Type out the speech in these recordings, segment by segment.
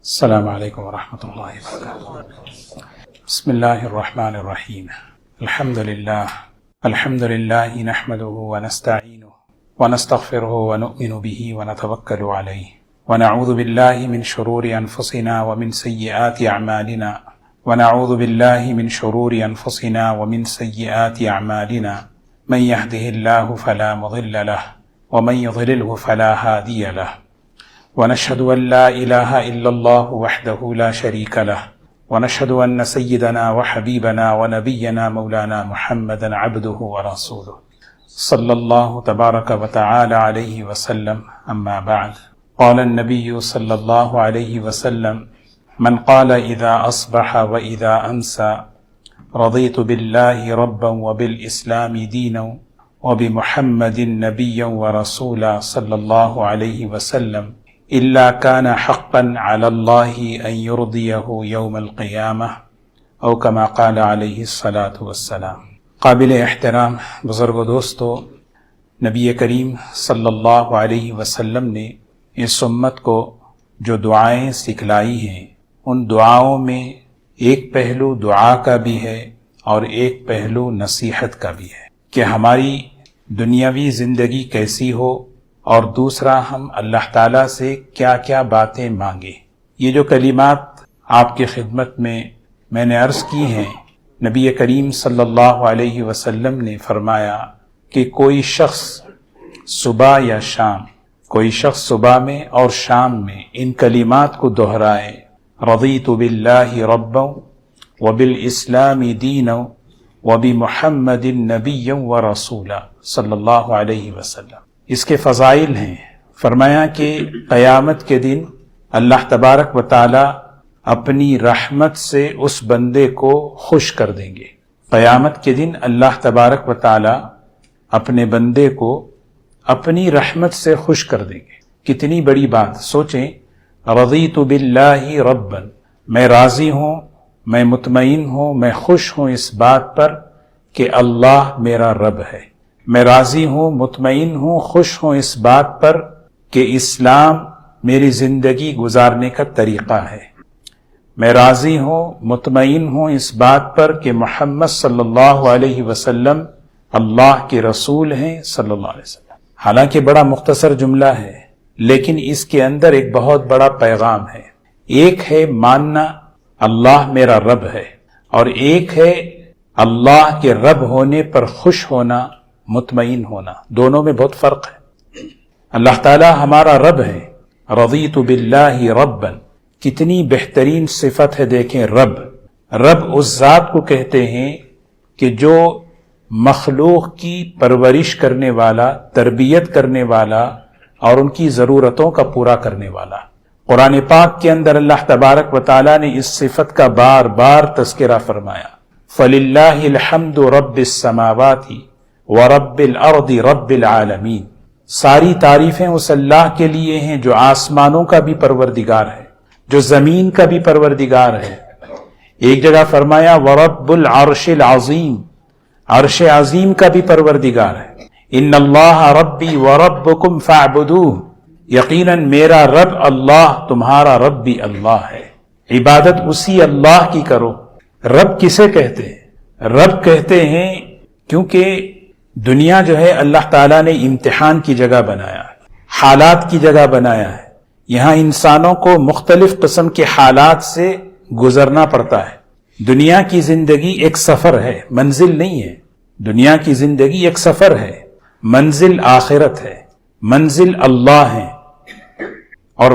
السلام علیکم ورحمۃ اللہ وبرکاتہ۔ بسم اللہ الرحمن الرحیم۔ الحمد للہ نحمده ونستعینه ونستغفره ونؤمن به ونتوکل علیہ ونعوذ باللہ من شرور انفسنا ومن سیئات اعمالنا من يهده الله فلا مضل له ومن يضلله فلا هادي له ونشهد أن لا إله إلا الله وحده لا شريك له ونشهد أن سيدنا وحبيبنا ونبينا مولانا محمدا عبده ورسوله صلى الله تبارك وتعالى عليه وسلم. أما بعد، قال النبي صلى الله عليه وسلم: من قال إذا أصبح وإذا أمسى رضيت بالله ربا وبالإسلام دينا وبمحمد نبيا ورسولا صلى الله عليه وسلم إلا كان حقا على الله أن يرضيه يوم القيامة أو كما قال عليه الصلاة والسلام. قابل احترام بزرگ و دوستو، نبی کریم صلی اللہ علیہ وسلم نے اس امت کو جو دعائیں سکھلائی ہیں، ان دعاؤں میں ایک پہلو دعا کا بھی ہے اور ایک پہلو نصیحت کا بھی ہے کہ ہماری دنیاوی زندگی کیسی ہو، اور دوسرا ہم اللہ تعالیٰ سے کیا کیا باتیں مانگیں. یہ جو کلمات آپ کی خدمت میں نے عرض کی ہیں، نبی کریم صلی اللہ علیہ وسلم نے فرمایا کہ کوئی شخص صبح میں اور شام میں ان کلمات کو دہرائے: رضیت باللہ ربا وبالاسلام دینا وبمحمد نبیا ورسولا صلی اللہ علیہ وسلم. اس کے فضائل ہیں. فرمایا کہ قیامت کے دن اللہ تبارک و تعالی اپنی رحمت سے اس بندے کو خوش کر دیں گے. قیامت کے دن اللہ تبارک و تعالی اپنے بندے کو اپنی رحمت سے خوش کر دیں گے. کتنی بڑی بات سوچیں. رضیت باللہ ربا، میں راضی ہوں، میں مطمئن ہوں، میں خوش ہوں اس بات پر کہ اللہ میرا رب ہے. میں راضی ہوں، مطمئن ہوں، خوش ہوں اس بات پر کہ اسلام میری زندگی گزارنے کا طریقہ ہے. میں راضی ہوں، مطمئن ہوں اس بات پر کہ محمد صلی اللہ علیہ وسلم اللہ کے رسول ہیں صلی اللہ علیہ وسلم. حالانکہ بڑا مختصر جملہ ہے، لیکن اس کے اندر ایک بہت بڑا پیغام ہے. ایک ہے ماننا اللہ میرا رب ہے، اور ایک ہے اللہ کے رب ہونے پر خوش ہونا، مطمئن ہونا. دونوں میں بہت فرق ہے. اللہ تعالی ہمارا رب ہے. رضیت باللہ ربا، کتنی بہترین صفت ہے. دیکھیں، رب اس ذات کو کہتے ہیں کہ جو مخلوق کی پرورش کرنے والا، تربیت کرنے والا اور ان کی ضرورتوں کا پورا کرنے والا. قرآن پاک کے اندر اللہ تبارک و تعالی نے اس صفت کا بار بار تذکرہ فرمایا. فَلِلَّهِ الْحَمْدُ رَبِّ السَّمَاوَاتِ وَرَبِّ الْأَرْضِ رَبِّ الْعَالَمِينَ. ساری تعریفیں اس اللہ کے لیے ہیں جو آسمانوں کا بھی پروردگار ہے، جو زمین کا بھی پروردگار ہے. ایک جگہ فرمایا وَرَبُّ الْعَرْشِ الْعَظِيمِ، عرش عظیم کا بھی پروردگار ہے. اِنَّ اللَّهَ رَبِّي وَرَبُّكُمْ فَاعْبُدُوهُ، یقیناً میرا رب اللہ تمہارا رب بھی اللہ ہے، عبادت اسی اللہ کی کرو. رب کسے کہتے ہیں؟ رب کہتے ہیں کیونکہ دنیا جو ہے اللہ تعالیٰ نے امتحان کی جگہ بنایا ہے، حالات کی جگہ بنایا ہے. یہاں انسانوں کو مختلف قسم کے حالات سے گزرنا پڑتا ہے. دنیا کی زندگی ایک سفر ہے، منزل نہیں ہے. دنیا کی زندگی ایک سفر ہے، منزل آخرت ہے، منزل اللہ ہے. اور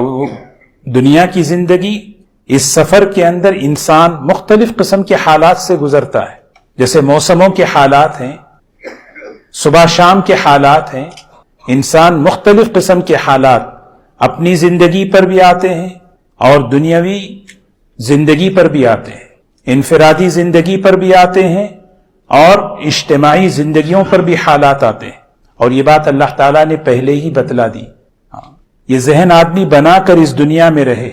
دنیا کی زندگی، اس سفر کے اندر انسان مختلف قسم کے حالات سے گزرتا ہے. جیسے موسموں کے حالات ہیں، صبح شام کے حالات ہیں. انسان مختلف قسم کے حالات اپنی زندگی پر بھی آتے ہیں اور دنیاوی زندگی پر بھی آتے ہیں، انفرادی زندگی پر بھی آتے ہیں اور اجتماعی زندگیوں پر بھی حالات آتے ہیں. اور یہ بات اللہ تعالیٰ نے پہلے ہی بتلا دی. یہ ذہن آدمی بنا کر اس دنیا میں رہے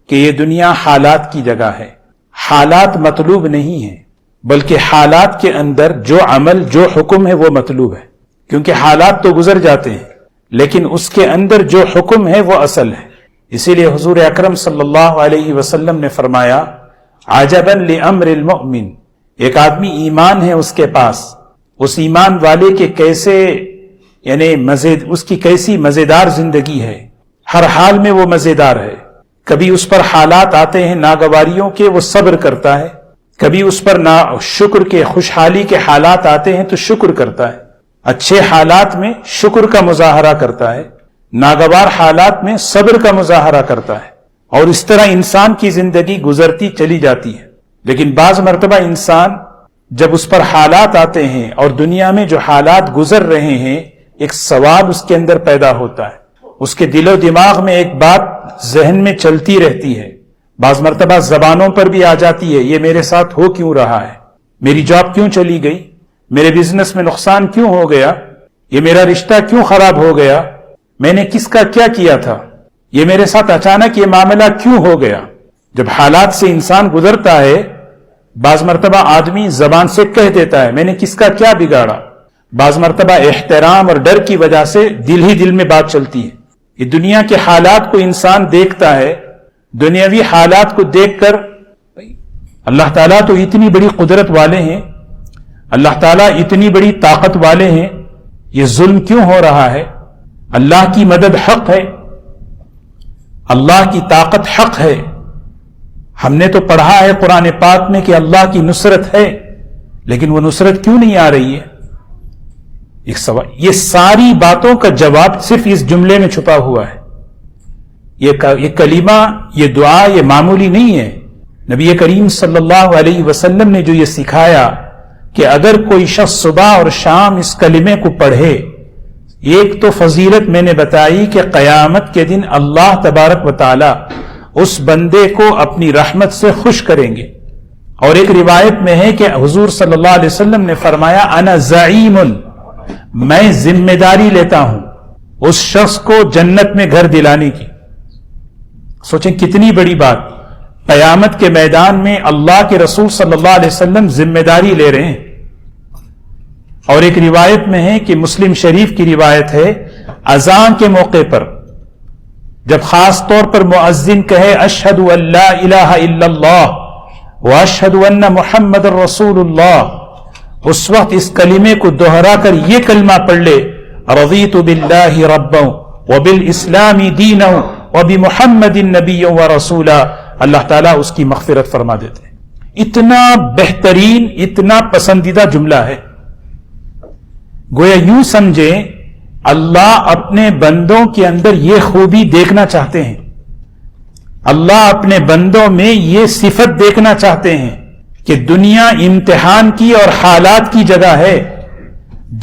کہ یہ دنیا حالات کی جگہ ہے. حالات مطلوب نہیں ہیں، بلکہ حالات کے اندر جو عمل، جو حکم ہے وہ مطلوب ہے. کیونکہ حالات تو گزر جاتے ہیں، لیکن اس کے اندر جو حکم ہے وہ اصل ہے. اسی لیے حضور اکرم صلی اللہ علیہ وسلم نے فرمایا عجباً لامر المؤمن، ایک آدمی ایمان ہے اس کے پاس، اس ایمان والے کے کیسے یعنی اس کی کیسی مزیدار زندگی ہے، ہر حال میں وہ مزیدار ہے۔ کبھی اس پر حالات آتے ہیں ناگواریوں کے، وہ صبر کرتا ہے، کبھی اس پر شکر کے خوشحالی کے حالات آتے ہیں تو شکر کرتا ہے، اچھے حالات میں شکر کا مظاہرہ کرتا ہے، ناگوار حالات میں صبر کا مظاہرہ کرتا ہے، اور اس طرح انسان کی زندگی گزرتی چلی جاتی ہے۔ لیکن بعض مرتبہ انسان جب اس پر حالات آتے ہیں اور دنیا میں جو حالات گزر رہے ہیں، ایک سوال اس کے اندر پیدا ہوتا ہے، اس کے دل و دماغ میں ایک بات ذہن میں چلتی رہتی ہے، بعض مرتبہ زبانوں پر بھی آ جاتی ہے، یہ میرے ساتھ ہو کیوں رہا ہے، میری جاب کیوں چلی گئی، میرے بزنس میں نقصان کیوں ہو گیا، یہ میرا رشتہ کیوں خراب ہو گیا، میں نے کس کا کیا کیا تھا، یہ میرے ساتھ اچانک یہ معاملہ کیوں ہو گیا۔ جب حالات سے انسان گزرتا ہے، بعض مرتبہ آدمی زبان سے کہہ دیتا ہے میں نے کس کا کیا بگاڑا، بعض مرتبہ احترام اور ڈر کی وجہ سے دل ہی دل میں بات چلتی ہے۔ یہ دنیا کے حالات کو انسان دیکھتا ہے، دنیاوی حالات کو دیکھ کر اللہ تعالیٰ تو اتنی بڑی قدرت والے ہیں، اللہ تعالیٰ اتنی بڑی طاقت والے ہیں، یہ ظلم کیوں ہو رہا ہے، اللہ کی مدد حق ہے، اللہ کی طاقت حق ہے، ہم نے تو پڑھا ہے قرآن پاک میں کہ اللہ کی نصرت ہے، لیکن وہ نصرت کیوں نہیں آ رہی ہے؟ ایک سوال، یہ ساری باتوں کا جواب صرف اس جملے میں چھپا ہوا ہے۔ یہ کلمہ، یہ دعا، یہ معمولی نہیں ہے۔ نبی کریم صلی اللہ علیہ وسلم نے جو یہ سکھایا کہ اگر کوئی شخص صبح اور شام اس کلمے کو پڑھے، ایک تو فضیلت میں نے بتائی کہ قیامت کے دن اللہ تبارک و تعالی اس بندے کو اپنی رحمت سے خوش کریں گے، اور ایک روایت میں ہے کہ حضور صلی اللہ علیہ وسلم نے فرمایا انا زعیم، میں ذمہ داری لیتا ہوں اس شخص کو جنت میں گھر دلانے کی۔ سوچیں کتنی بڑی بات، قیامت کے میدان میں اللہ کے رسول صلی اللہ علیہ وسلم ذمہ داری لے رہے ہیں۔ اور ایک روایت میں ہے کہ مسلم شریف کی روایت ہے، اذان کے موقع پر جب خاص طور پر مؤذن کہے اشہد ان لا الہ الا اللہ واشہد ان محمد رسول اللہ، اس وقت اس کلمے کو دہرا کر یہ کلمہ پڑھ لے رضیت باللہ ربا وبالاسلام دینا وبمحمد نبیا ورسولا، اللہ تعالیٰ اس کی مغفرت فرما دیتے ہیں۔ اتنا بہترین، اتنا پسندیدہ جملہ ہے، گویا یوں سمجھیں اللہ اپنے بندوں کے اندر یہ خوبی دیکھنا چاہتے ہیں، اللہ اپنے بندوں میں یہ صفت دیکھنا چاہتے ہیں کہ دنیا امتحان کی اور حالات کی جگہ ہے،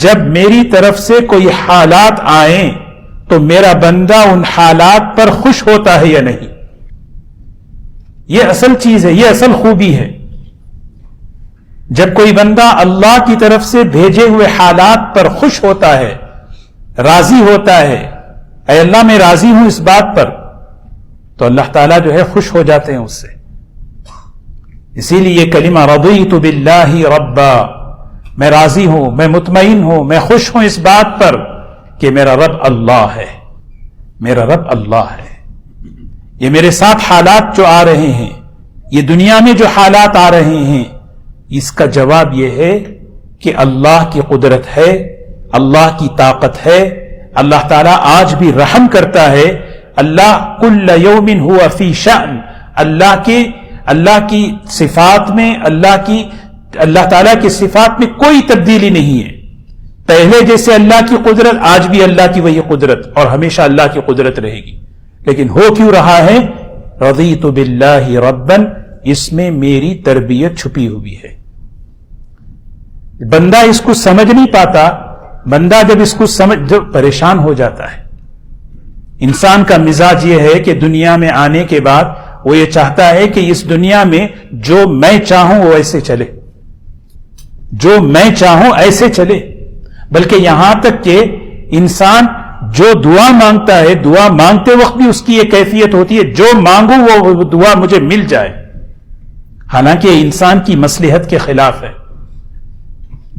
جب میری طرف سے کوئی حالات آئیں تو میرا بندہ ان حالات پر خوش ہوتا ہے یا نہیں۔ یہ اصل چیز ہے، یہ اصل خوبی ہے۔ جب کوئی بندہ اللہ کی طرف سے بھیجے ہوئے حالات پر خوش ہوتا ہے، راضی ہوتا ہے، اے اللہ میں راضی ہوں اس بات پر، تو اللہ تعالیٰ جو ہے خوش ہو جاتے ہیں اس سے۔ اسی لیے یہ کلمہ رضیت باللہ ربا، میں راضی ہوں، میں مطمئن ہوں، میں خوش ہوں اس بات پر کہ میرا رب اللہ ہے، میرا رب اللہ ہے۔ یہ میرے ساتھ حالات جو آ رہے ہیں، یہ دنیا میں جو حالات آ رہے ہیں، اس کا جواب یہ ہے کہ اللہ کی قدرت ہے، اللہ کی طاقت ہے، اللہ تعالیٰ آج بھی رحم کرتا ہے۔ اللہ کل یوم ہوا فی شأن، اللہ کی صفات میں، اللہ تعالیٰ کی صفات میں کوئی تبدیلی نہیں ہے۔ پہلے جیسے اللہ کی قدرت، آج بھی اللہ کی وہی قدرت، اور ہمیشہ اللہ کی قدرت رہے گی۔ لیکن ہو کیوں رہا ہے؟ رضیت باللہ ربا، اس میں میری تربیت چھپی ہوئی ہے۔ بندہ اس کو سمجھ نہیں پاتا، بندہ جب اس کو جب پریشان ہو جاتا ہے۔ انسان کا مزاج یہ ہے کہ دنیا میں آنے کے بعد وہ یہ چاہتا ہے کہ اس دنیا میں جو میں چاہوں وہ ایسے چلے، جو میں چاہوں ایسے چلے، بلکہ یہاں تک کہ انسان جو دعا مانگتا ہے، دعا مانگتے وقت بھی اس کی یہ کیفیت ہوتی ہے جو مانگوں وہ دعا مجھے مل جائے، حالانکہ انسان کی مصلحت کے خلاف ہے۔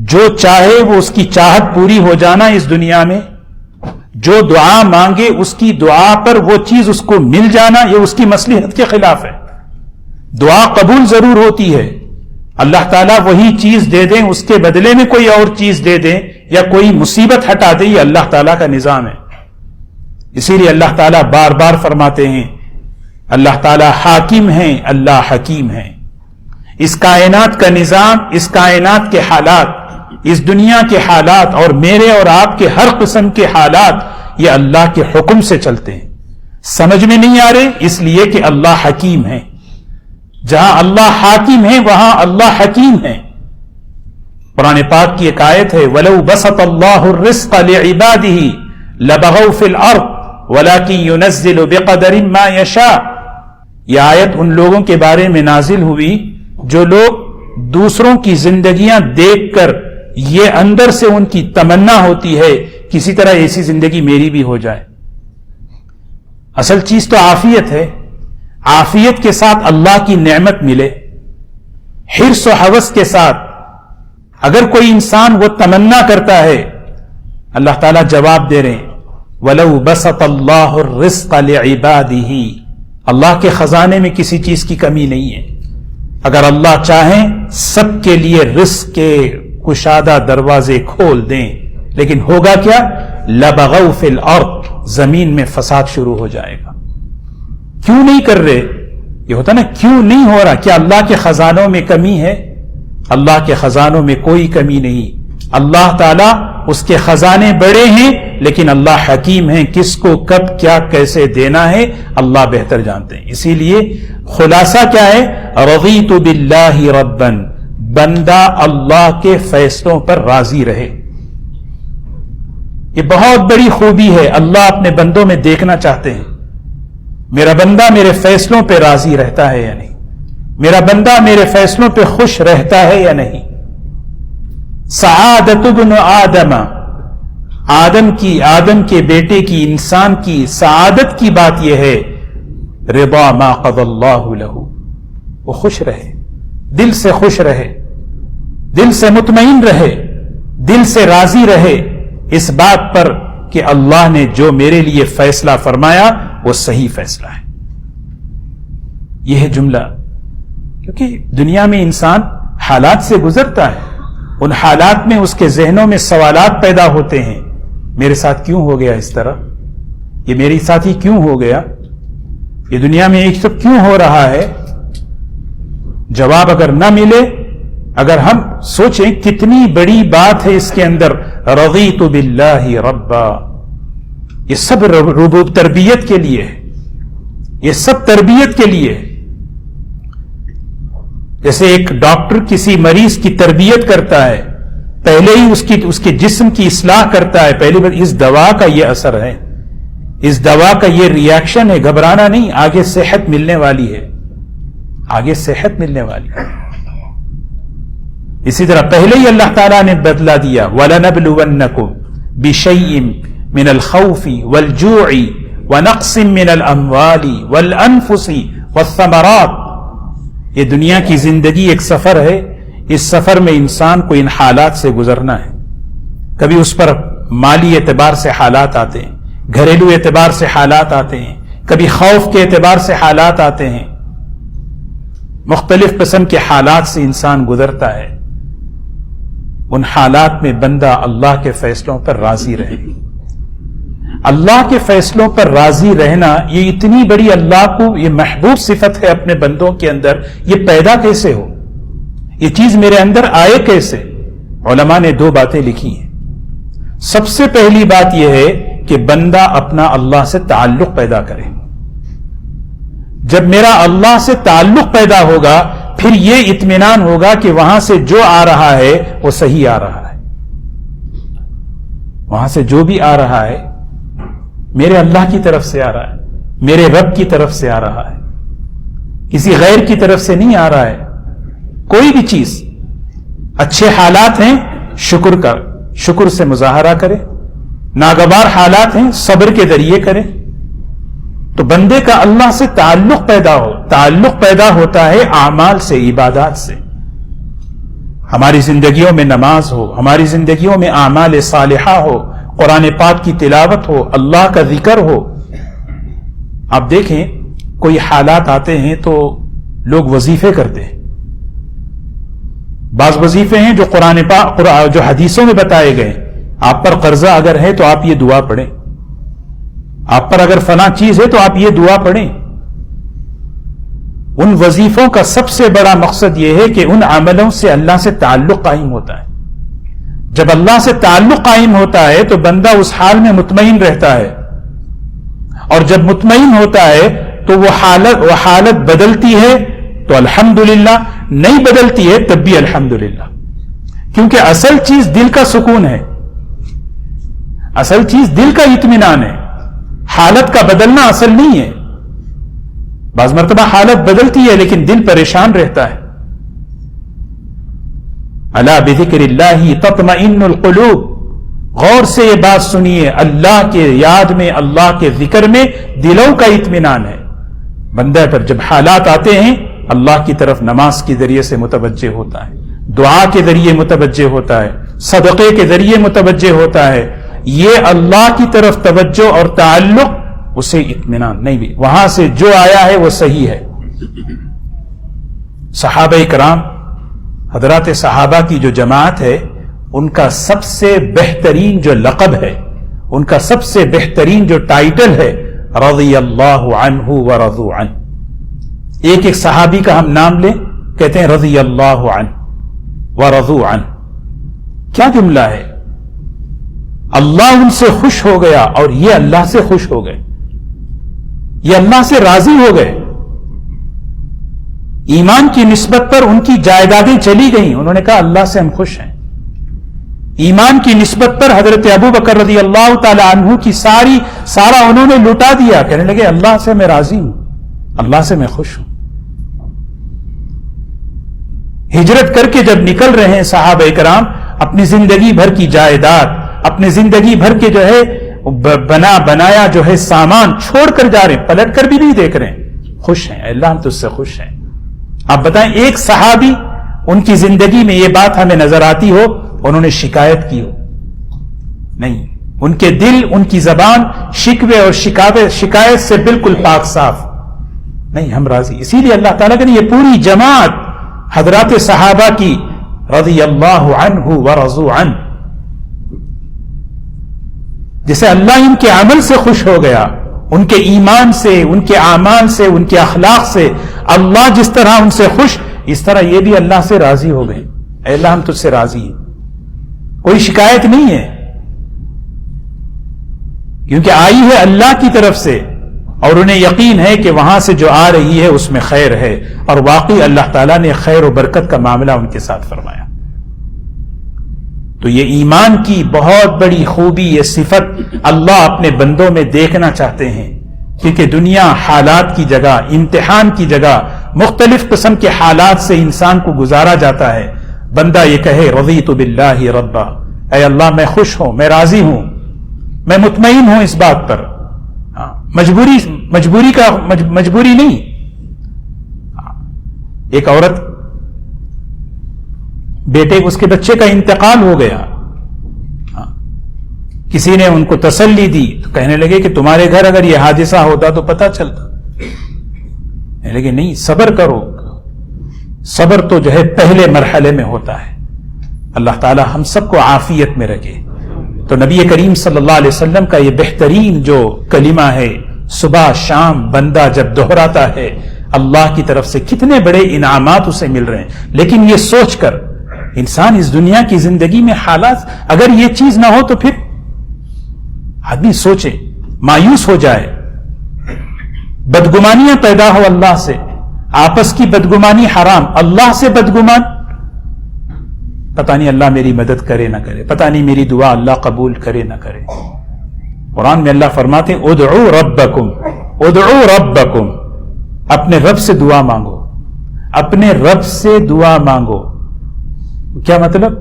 جو چاہے وہ اس کی چاہت پوری ہو جانا اس دنیا میں، جو دعا مانگے اس کی دعا پر وہ چیز اس کو مل جانا یہ اس کی مصلحت کے خلاف ہے. دعا قبول ضرور ہوتی ہے، اللہ تعالیٰ وہی چیز دے دیں، اس کے بدلے میں کوئی اور چیز دے دیں یا کوئی مصیبت ہٹا دے، یہ اللہ تعالیٰ کا نظام ہے. اسی لیے اللہ تعالیٰ بار بار فرماتے ہیں اللہ تعالیٰ حاکم ہیں، اللہ حکیم ہیں. اس کائنات کا نظام، اس کائنات کے حالات، اس دنیا کے حالات اور میرے اور آپ کے ہر قسم کے حالات یہ اللہ کے حکم سے چلتے ہیں. سمجھ میں نہیں آ رہے اس لیے کہ اللہ حکیم ہے. جہاں اللہ حاکم ہے وہاں اللہ حکیم ہے. قرآن پاک کی ایک آیت ہے وَلَوْ بَسَطَ اللَّهُ الرِّزْقَ لِعِبَادِهِ لَبَغَوْا فِي الْأَرْضِ وَلَكِنْ يُنَزِّلُ بِقَدَرٍ مَا يَشَاءُ. یہ آیت ان لوگوں کے بارے میں نازل ہوئی جو لوگ دوسروں کی زندگیاں دیکھ کر یہ اندر سے ان کی تمنا ہوتی ہے کسی طرح ایسی زندگی میری بھی ہو جائے. اصل چیز تو عافیت ہے. عافیت کے ساتھ اللہ کی نعمت ملے، حرص و حوث کے ساتھ اگر کوئی انسان وہ تمنا کرتا ہے، اللہ تعالیٰ جواب دے رہے ہیں وَلَوْ بَسَطَ اللَّهُ الرِّزْقَ لِعِبَادِهِ. اللہ کے خزانے میں کسی چیز کی کمی نہیں ہے. اگر اللہ چاہیں سب کے لیے رزق کے کشادہ دروازے کھول دیں، لیکن ہوگا کیا؟ لَبَغَوْا فِي الْأَرْضِ. زمین میں فساد شروع ہو جائے گا. کیوں نہیں کر رہے؟ یہ ہوتا نا کیوں نہیں ہو رہا؟ کیا اللہ کے خزانوں میں کمی ہے؟ اللہ کے خزانوں میں کوئی کمی نہیں. اللہ تعالیٰ اس کے خزانے بڑے ہیں لیکن اللہ حکیم ہیں، کس کو کب کیا کیسے دینا ہے اللہ بہتر جانتے ہیں. اسی لیے خلاصہ کیا ہے؟ رضیت باللہ ربا. بندہ اللہ کے فیصلوں پر راضی رہے. یہ بہت بڑی خوبی ہے. اللہ اپنے بندوں میں دیکھنا چاہتے ہیں میرا بندہ میرے فیصلوں پہ راضی رہتا ہے یا نہیں، میرا بندہ میرے فیصلوں پہ خوش رہتا ہے یا نہیں. سعادت ابن آدم، آدم کے بیٹے کی، انسان کی سعادت کی بات یہ ہے رضا ما قضى اللہ له. وہ خوش رہے، دل سے خوش رہے، دل سے مطمئن رہے، دل سے راضی رہے اس بات پر کہ اللہ نے جو میرے لیے فیصلہ فرمایا وہ صحیح فیصلہ ہے. یہ ہے جملہ. کیونکہ دنیا میں انسان حالات سے گزرتا ہے، ان حالات میں اس کے ذہنوں میں سوالات پیدا ہوتے ہیں. میرے ساتھ کیوں ہو گیا اس طرح؟ یہ میری ساتھی کیوں ہو گیا؟ یہ دنیا میں ایک سب کیوں ہو رہا ہے؟ جواب اگر نہ ملے، اگر ہم سوچیں کتنی بڑی بات ہے اس کے اندر رضیت باللہ ربا. یہ سب ربوب تربیت کے لیے ہے، یہ سب تربیت کے لیے ہے. جیسے ایک ڈاکٹر کسی مریض کی تربیت کرتا ہے، پہلے ہی اس کے جسم کی اصلاح کرتا ہے. پہلی بار اس دوا کا یہ اثر ہے، اس دوا کا یہ ری ایکشن ہے، گھبرانا نہیں، آگے صحت ملنے والی ہے، آگے صحت ملنے والی ہے. اسی طرح پہلے ہی اللہ تعالیٰ نے بدلا دیا وَلَنَبْلُوَنَّكُمْ بِشَيْءٍ مِّنَ الْخَوْفِ وَالْجُوعِ وَنَقْصٍ مِّنَ الْأَمْوَالِ وَالْأَنفُسِ وَالثَّمَرَاتِ. یہ دنیا کی زندگی ایک سفر ہے. اس سفر میں انسان کو ان حالات سے گزرنا ہے. کبھی اس پر مالی اعتبار سے حالات آتے ہیں، گھریلو اعتبار سے حالات آتے ہیں، کبھی خوف کے اعتبار سے حالات آتے ہیں. مختلف قسم کے حالات سے انسان گزرتا ہے. ان حالات میں بندہ اللہ کے فیصلوں پر راضی رہے. اللہ کے فیصلوں پر راضی رہنا یہ اتنی بڑی اللہ کو یہ محبوب صفت ہے اپنے بندوں کے اندر. یہ پیدا کیسے ہو؟ یہ چیز میرے اندر آئے کیسے؟ علماء نے 2 باتیں لکھی ہیں. سب سے پہلی بات یہ ہے کہ بندہ اپنا اللہ سے تعلق پیدا کرے. جب میرا اللہ سے تعلق پیدا ہوگا پھر یہ اطمینان ہوگا کہ وہاں سے جو آ رہا ہے وہ صحیح آ رہا ہے. وہاں سے جو بھی آ رہا ہے میرے اللہ کی طرف سے آ رہا ہے، میرے رب کی طرف سے آ رہا ہے، کسی غیر کی طرف سے نہیں آ رہا ہے. کوئی بھی چیز، اچھے حالات ہیں شکر سے مظاہرہ کرے، ناگوار حالات ہیں صبر کے ذریعے کرے. تو بندے کا اللہ سے تعلق پیدا ہوتا ہے اعمال سے، عبادات سے. ہماری زندگیوں میں نماز ہو، ہماری زندگیوں میں اعمال صالحہ ہو، قرآن پاک کی تلاوت ہو، اللہ کا ذکر ہو. آپ دیکھیں کوئی حالات آتے ہیں تو لوگ وظیفے کرتے ہیں. بعض وظیفے ہیں جو قرآن پاک جو حدیثوں میں بتائے گئے. آپ پر قرضہ اگر ہے تو آپ یہ دعا پڑھیں، آپ پر اگر فلاں چیز ہے تو آپ یہ دعا پڑھیں. ان وظیفوں کا سب سے بڑا مقصد یہ ہے کہ ان عملوں سے اللہ سے تعلق قائم ہوتا ہے. جب اللہ سے تعلق قائم ہوتا ہے تو بندہ اس حال میں مطمئن رہتا ہے، اور جب مطمئن ہوتا ہے تو وہ حالت بدلتی ہے تو الحمدللہ، نہیں بدلتی ہے تب بھی الحمدللہ. کیونکہ اصل چیز دل کا سکون ہے، اصل چیز دل کا اطمینان ہے. حالت کا بدلنا اصل نہیں ہے. بعض مرتبہ حالت بدلتی ہے لیکن دل پریشان رہتا ہے. الا بذکر اللہ تطمئن القلوب. غور سے یہ بات سنیے، اللہ کے یاد میں، اللہ کے ذکر میں دلوں کا اطمینان ہے. بندہ پر جب حالات آتے ہیں اللہ کی طرف نماز کے ذریعے سے متوجہ ہوتا ہے، دعا کے ذریعے متوجہ ہوتا ہے، صدقے کے ذریعے متوجہ ہوتا ہے. یہ اللہ کی طرف توجہ اور تعلق اسے اطمینان نہیں بھی، وہاں سے جو آیا ہے وہ صحیح ہے. صحابہ کرام، حضرات صحابہ کی جو جماعت ہے، ان کا سب سے بہترین جو لقب ہے، ان کا سب سے بہترین جو ٹائٹل ہے، رضی اللہ عنہ ورضوا عنہ. ایک ایک صحابی کا ہم نام لیں، کہتے ہیں رضی اللہ عنہ ورضوا عنہ. کیا جملہ ہے؟ اللہ ان سے خوش ہو گیا اور یہ اللہ سے خوش ہو گئے، یہ اللہ سے راضی ہو گئے. ایمان کی نسبت پر ان کی جائیدادیں چلی گئیں، انہوں نے کہا اللہ سے ہم خوش ہیں. ایمان کی نسبت پر حضرت ابو بکر رضی اللہ تعالی عنہ کی سارا انہوں نے لوٹا دیا، کہنے لگے اللہ سے میں راضی ہوں، اللہ سے میں خوش ہوں. ہجرت کر کے جب نکل رہے ہیں صحابہ کرام، اپنی زندگی بھر کی جائیداد، اپنی زندگی بھر کے جو ہے بنایا جو ہے سامان چھوڑ کر جا رہے ہیں، پلٹ کر بھی نہیں دیکھ رہے ہیں، خوش ہیں. اللہ ہم تجھ سے خوش ہیں. آپ بتائیں ایک صحابی ان کی زندگی میں یہ بات ہمیں نظر آتی ہو انہوں نے شکایت کی ہو؟ نہیں. ان کے دل، ان کی زبان شکوے اور شکایت سے بالکل پاک صاف. نہیں، ہم راضی. اسی لیے اللہ تعالیٰ نے یہ پوری جماعت حضرات صحابہ کی رضی اللہ عنہ ورضوا عنہ، جسے اللہ ان کے عمل سے خوش ہو گیا، ان کے ایمان سے، ان کے اعمال سے، ان کے اخلاق سے. اللہ جس طرح ان سے خوش، اس طرح یہ بھی اللہ سے راضی ہو گئے. اے اللہ ہم تجھ سے راضی ہیں. کوئی شکایت نہیں ہے، کیونکہ آئی ہے اللہ کی طرف سے، اور انہیں یقین ہے کہ وہاں سے جو آ رہی ہے اس میں خیر ہے، اور واقعی اللہ تعالیٰ نے خیر و برکت کا معاملہ ان کے ساتھ فرمایا. تو یہ ایمان کی بہت بڑی خوبی، یہ صفت اللہ اپنے بندوں میں دیکھنا چاہتے ہیں. کیونکہ دنیا حالات کی جگہ، امتحان کی جگہ، مختلف قسم کے حالات سے انسان کو گزارا جاتا ہے. بندہ یہ کہے رضیت باللہ ربا، اے اللہ میں خوش ہوں، میں راضی ہوں، میں مطمئن ہوں اس بات پر. مجبوری نہیں. ایک عورت، اس کے بچے کا انتقال ہو گیا، کسی نے ان کو تسلی دی تو کہنے لگے کہ تمہارے گھر اگر یہ حادثہ ہوتا تو پتہ چلتا. کہنے لگے نہیں، صبر کرو. صبر تو جو ہے پہلے مرحلے میں ہوتا ہے. اللہ تعالی ہم سب کو عافیت میں رکھے. تو نبی کریم صلی اللہ علیہ وسلم کا یہ بہترین جو کلمہ ہے، صبح شام بندہ جب دہراتا ہے، اللہ کی طرف سے کتنے بڑے انعامات اسے مل رہے ہیں. لیکن یہ سوچ کر انسان اس دنیا کی زندگی میں حالات، اگر یہ چیز نہ ہو تو پھر آدمی سوچے، مایوس ہو جائے، بدگمانیاں پیدا ہو اللہ سے. آپس کی بدگمانی حرام، اللہ سے بدگمان، پتہ نہیں اللہ میری مدد کرے نہ کرے، پتہ نہیں میری دعا اللہ قبول کرے نہ کرے. قرآن میں اللہ فرماتے ہیں ادعوا ربکم، ادعوا ربکم، اپنے رب سے دعا مانگو، اپنے رب سے دعا مانگو. کیا مطلب؟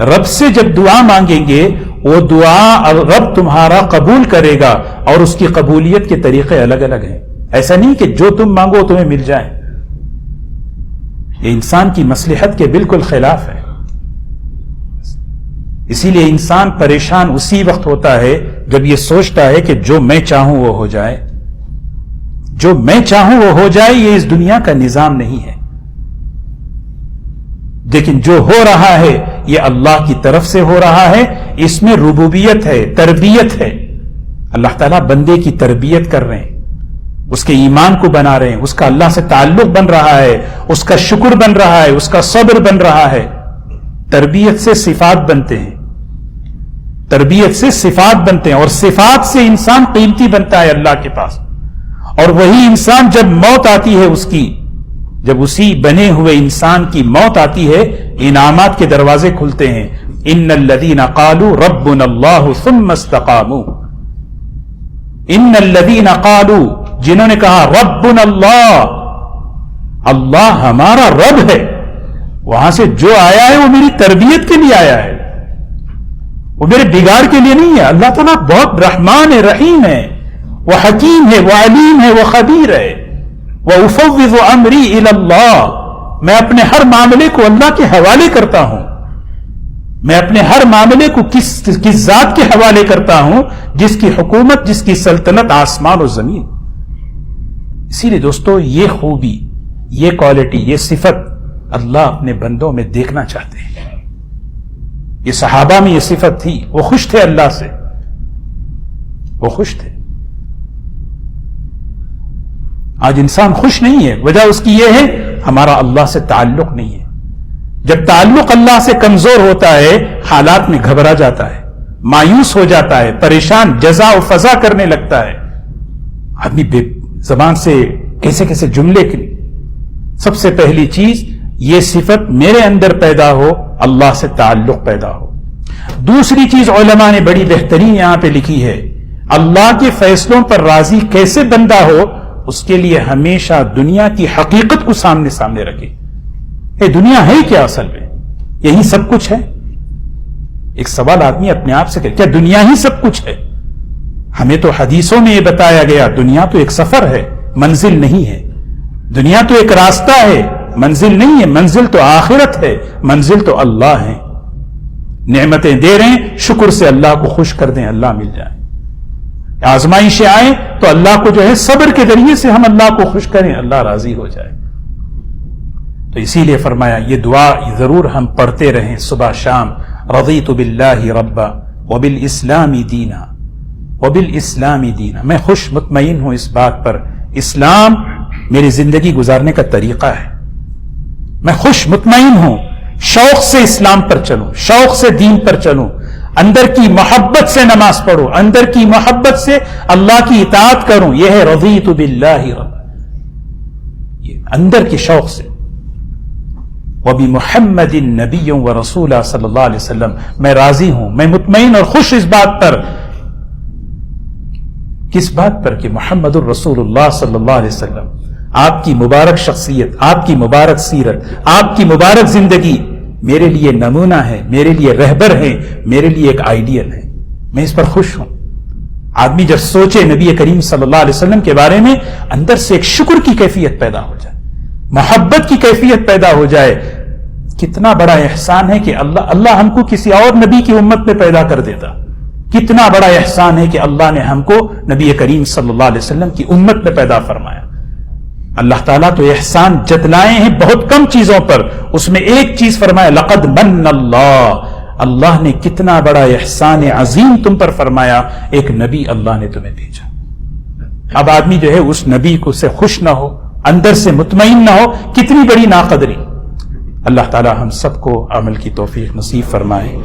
رب سے جب دعا مانگیں گے وہ دعا رب تمہارا قبول کرے گا، اور اس کی قبولیت کے طریقے الگ الگ ہیں. ایسا نہیں کہ جو تم مانگو تمہیں مل جائے. یہ انسان کی مصلحت کے بالکل خلاف ہے. اسی لیے انسان پریشان اسی وقت ہوتا ہے جب یہ سوچتا ہے کہ جو میں چاہوں وہ ہو جائے، جو میں چاہوں وہ ہو جائے، یہ اس دنیا کا نظام نہیں ہے، لیکن جو ہو رہا ہے یہ اللہ کی طرف سے ہو رہا ہے، اس میں ربوبیت ہے، تربیت ہے۔ اللہ تعالیٰ بندے کی تربیت کر رہے ہیں، اس کے ایمان کو بنا رہے ہیں، اس کا اللہ سے تعلق بن رہا ہے، اس کا شکر بن رہا ہے، اس کا صبر بن رہا ہے۔ تربیت سے صفات بنتے ہیں، تربیت سے صفات بنتے ہیں، اور صفات سے انسان قیمتی بنتا ہے اللہ کے پاس۔ اور وہی انسان جب موت آتی ہے اس کی، جب اسی بنے ہوئے انسان کی موت آتی ہے، انعامات کے دروازے کھلتے ہیں۔ ان الذین قالوا ربنا اللہ ثم استقاموا، ان الذین قالوا، جنہوں نے کہا ربنا اللہ، اللہ ہمارا رب ہے، وہاں سے جو آیا ہے وہ میری تربیت کے لیے آیا ہے، وہ میرے بگاڑ کے لیے نہیں ہے۔ اللہ تعالیٰ بہت رحمان ہے، رحیم ہے، وہ حکیم ہے، وہ علیم ہے، وہ خبیر ہے۔ وَأُفَوِّضُ أَمْرِي إِلَى اللَّهِ، میں اپنے ہر معاملے کو اللہ کے حوالے کرتا ہوں، میں اپنے ہر معاملے کو کس ذات کے حوالے کرتا ہوں جس کی حکومت، جس کی سلطنت آسمان و زمین۔ اسی لیے دوستو یہ خوبی، یہ کوالٹی، یہ صفت اللہ اپنے بندوں میں دیکھنا چاہتے ہیں۔ یہ صحابہ میں یہ صفت تھی، وہ خوش تھے اللہ سے، وہ خوش تھے۔ آج انسان خوش نہیں ہے، وجہ اس کی یہ ہے ہمارا اللہ سے تعلق نہیں ہے۔ جب تعلق اللہ سے کمزور ہوتا ہے، حالات میں گھبرا جاتا ہے، مایوس ہو جاتا ہے، پریشان، جزا و فضا کرنے لگتا ہے، آدمی بے زبان سے کیسے کیسے جملے کی۔ سب سے پہلی چیز یہ صفت میرے اندر پیدا ہو، اللہ سے تعلق پیدا ہو۔ دوسری چیز علماء نے بڑی بہترین یہاں پہ لکھی ہے، اللہ کے فیصلوں پر راضی کیسے بندہ ہو، اس کے لیے ہمیشہ دنیا کی حقیقت کو سامنے رکھے۔ یہ دنیا ہے کیا اصل میں؟ یہی سب کچھ ہے؟ ایک سوال آدمی اپنے آپ سے کرے، کیا دنیا ہی سب کچھ ہے؟ ہمیں تو حدیثوں میں یہ بتایا گیا دنیا تو ایک سفر ہے، منزل نہیں ہے۔ دنیا تو ایک راستہ ہے، منزل نہیں ہے۔ منزل تو آخرت ہے، منزل تو اللہ ہے۔ نعمتیں دے رہے ہیں، شکر سے اللہ کو خوش کر دیں، اللہ مل جائے۔ آزمائشیں آئیں تو اللہ کو جو ہے صبر کے ذریعے سے ہم اللہ کو خوش کریں، اللہ راضی ہو جائے۔ تو اسی لیے فرمایا یہ دعا ضرور ہم پڑھتے رہیں صبح شام، رضیت باللہ ربا وبالاسلام دینا، وبالاسلام دینا۔ میں خوش مطمئن ہوں اس بات پر، اسلام میری زندگی گزارنے کا طریقہ ہے۔ میں خوش مطمئن ہوں، شوق سے اسلام پر چلوں، شوق سے دین پر چلوں، اندر کی محبت سے نماز پڑھوں، اندر کی محبت سے اللہ کی اطاعت کروں۔ یہ ہے رضیت باللہ ربا، یہ اندر کے شوق سے۔ وبمحمد نبی و رسول صلی اللہ علیہ وسلم، میں راضی ہوں، میں مطمئن اور خوش اس بات پر۔ کس بات پر؟ کہ محمد الرسول اللہ صلی اللہ علیہ وسلم، آپ کی مبارک شخصیت، آپ کی مبارک سیرت، آپ کی مبارک زندگی میرے لیے نمونہ ہے، میرے لیے رہبر ہے، میرے لیے ایک آئیڈیل ہے، میں اس پر خوش ہوں۔ آدمی جب سوچے نبی کریم صلی اللہ علیہ وسلم کے بارے میں، اندر سے ایک شکر کی کیفیت پیدا ہو جائے، محبت کی کیفیت پیدا ہو جائے۔ کتنا بڑا احسان ہے کہ اللہ ہم کو کسی اور نبی کی امت میں پیدا کر دیتا۔ کتنا بڑا احسان ہے کہ اللہ نے ہم کو نبی کریم صلی اللہ علیہ وسلم کی امت میں پیدا فرمایا۔ اللہ تعالیٰ تو احسان جتلائے ہیں بہت کم چیزوں پر، اس میں ایک چیز فرمایا لقد من اللہ، اللہ نے کتنا بڑا احسان عظیم تم پر فرمایا، ایک نبی اللہ نے تمہیں بھیجا۔ اب آدمی جو ہے اس نبی کو سے خوش نہ ہو، اندر سے مطمئن نہ ہو، کتنی بڑی ناقدری۔ اللہ تعالیٰ ہم سب کو عمل کی توفیق نصیب فرمائے۔